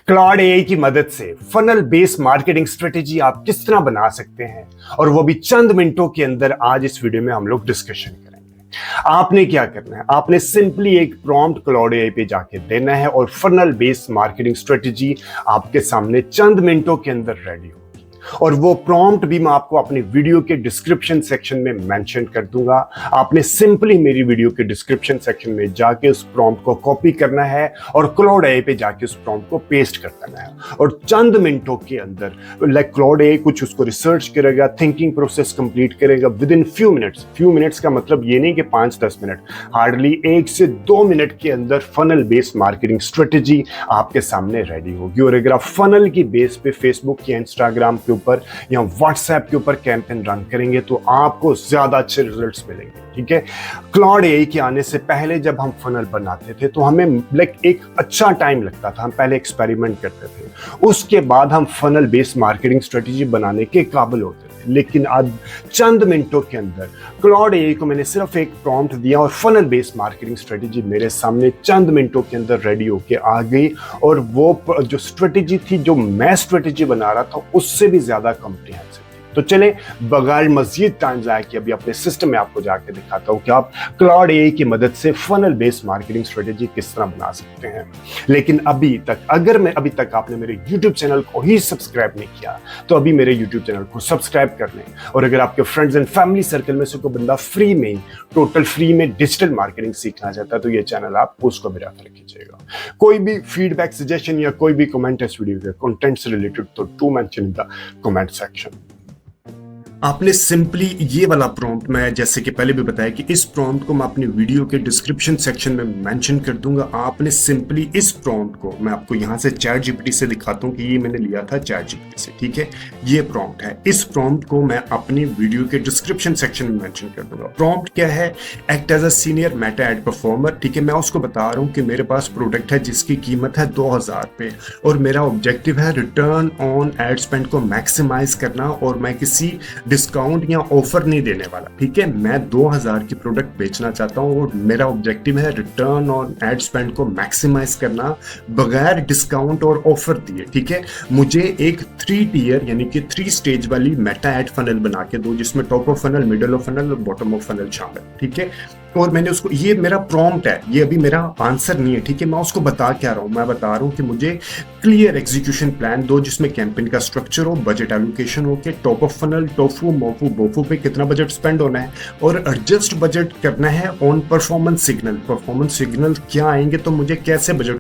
Claude AI की मदद से फनल बेस्ड मार्केटिंग स्ट्रेटेजी आप किस तरह बना सकते हैं और वो भी चंद मिनटों के अंदर आज इस वीडियो में हम लोग डिस्कशन करेंगे। आपने क्या करना है, आपने सिंपली एक प्रॉम्प्ट क्लाउड एआई पे जाके देना है और फनल बेस्ड मार्केटिंग स्ट्रेटेजी आपके सामने चंद मिनटों के अंदर रेडी होगी। और वो प्रॉम्प्ट भी मैं आपको अपनी वीडियो के डिस्क्रिप्शन सेक्शन में मेंशन कर दूंगा। आपने सिंपली मेरी वीडियो के डिस्क्रिप्शन सेक्शन में जाके उस प्रॉम्प्ट को कॉपी करना है और क्लाउड एआई पे जाके उस प्रॉम्प्ट को पेस्ट कर देना है और चंद मिनटों के अंदर क्लाउड एआई कुछ उसको रिसर्च करेगा, थिंकिंग प्रोसेस कंप्लीट करेगा विद इन फ्यू मिनट्स का मतलब ये नहीं कि 5-10 मिनट, हार्डली 1 से 2 मिनट के अंदर फनल बेस्ड मार्केटिंग स्ट्रेटेजी आपके सामने रेडी होगी। और अगर आप फनल की बेस पे फेसबुक या इंस्टाग्राम के ऊपर या व्हाट्सएप के ऊपर कैंपेन रन करेंगे तो आपको ज्यादा अच्छे रिजल्ट्स मिलेंगे। ठीक है, क्लाउड एआई के आने से पहले जब हम फनल बनाते थे तो हमें एक अच्छा टाइम लगता था, हम पहले एक्सपेरिमेंट करते थे, उसके बाद हम फनल बेस्ड मार्केटिंग स्ट्रेटेजी बनाने के काबिल होते थे। लेकिन अब चंद मिनटों के अंदर क्लाउड एआई को मैंने सिर्फ एक प्रॉम्प्ट दिया और फनल बेस्ड मार्केटिंग स्ट्रेटेजी मेरे सामने चंद मिनटों के अंदर रेडी होके आ गई। और वो जो स्ट्रेटेजी थी, जो मैं स्ट्रेटेजी बना रहा था, उससे भी ज्यादा कॉम्प्रिहेंसिव। तो चले बगैर मजीद टाइम जाए कि अभी अपने सिस्टम में आपको जाके दिखाता हूं कि आप क्लाउड एआई की मदद से फनल बेस्ड मार्केटिंग स्ट्रेटेजी किस तरह बना सकते हैं। लेकिन अभी तक आपने मेरे YouTube चैनल को ही सब्सक्राइब नहीं किया तो अभी मेरे YouTube चैनल को सब्सक्राइब कर लें। और अगर आपके फ्रेंड्स एंड फैमिली सर्कल में से कोई बंदा टोटल फ्री में डिजिटल मार्केटिंग सीखना चाहता है तो ये चैनल आप उसको भी रेफर कीजिएगा। कोई भी फीडबैक, सजेशन या कोई भी कमेंट इस वीडियो के कंटेंट से रिलेटेड तो to mention in the comment section. आपने सिंपली ये वाला प्रॉम्प्ट, मैं जैसे कि पहले भी बताया कि इस प्रॉम्प्ट को मैं अपनी वीडियो के डिस्क्रिप्शन सेक्शन में मेंशन कर दूंगा। आपने सिंपली इस प्रॉम्प्ट को, मैं आपको यहां से चैट जीपीटी से दिखाता हूं कि ये मैंने लिया था चैट जीपीटी से। ठीक है, ये प्रॉम्प्ट है। इस प्रॉम्प्ट को मैं अपनी वीडियो के डिस्क्रिप्शन सेक्शन में मेंशन कर दूंगा। प्रॉम्प्ट क्या है? Act as a senior meta ad performer. ठीक है, मैं उसको बता रहा हूँ कि मेरे पास प्रोडक्ट है जिसकी कीमत है 2000 रुपये और मेरा ऑब्जेक्टिव है रिटर्न ऑन एड स्पेंड को मैक्सिमाइज करना और मैं किसी डिस्काउंट या ऑफर नहीं देने वाला। ठीक है, मैं 2000 की प्रोडक्ट बेचना चाहता हूं और मेरा ऑब्जेक्टिव है रिटर्न ऑन एड स्पेंड को मैक्सिमाइज करना बगैर डिस्काउंट और ऑफर दिए। ठीक है, मुझे एक 3 टियर यानी कि 3 स्टेज वाली मेटा एड फनल बना के दो जिसमें top of funnel, middle of funnel और बॉटम ऑफ फनल शामिल। ठीक है, और मैंने उसको, ये मेरा प्रॉम्प्ट है, ये अभी मेरा आंसर नहीं है। ठीक है, मैं उसको बता क्या रहा हूं, मैं बता रहा हूं कि मुझे क्लियर एग्जीक्यूशन प्लान दो जिसमें कैंपेन का स्ट्रक्चर हो, बजट एलोकेशन हो के टॉप ऑफ फनल, टोफू, मोफू, बोफू पे कितना बजट स्पेंड होना है और एडजस्ट बजट करना है on performance signal. Performance signal क्या आएंगे तो मुझे कैसे बजट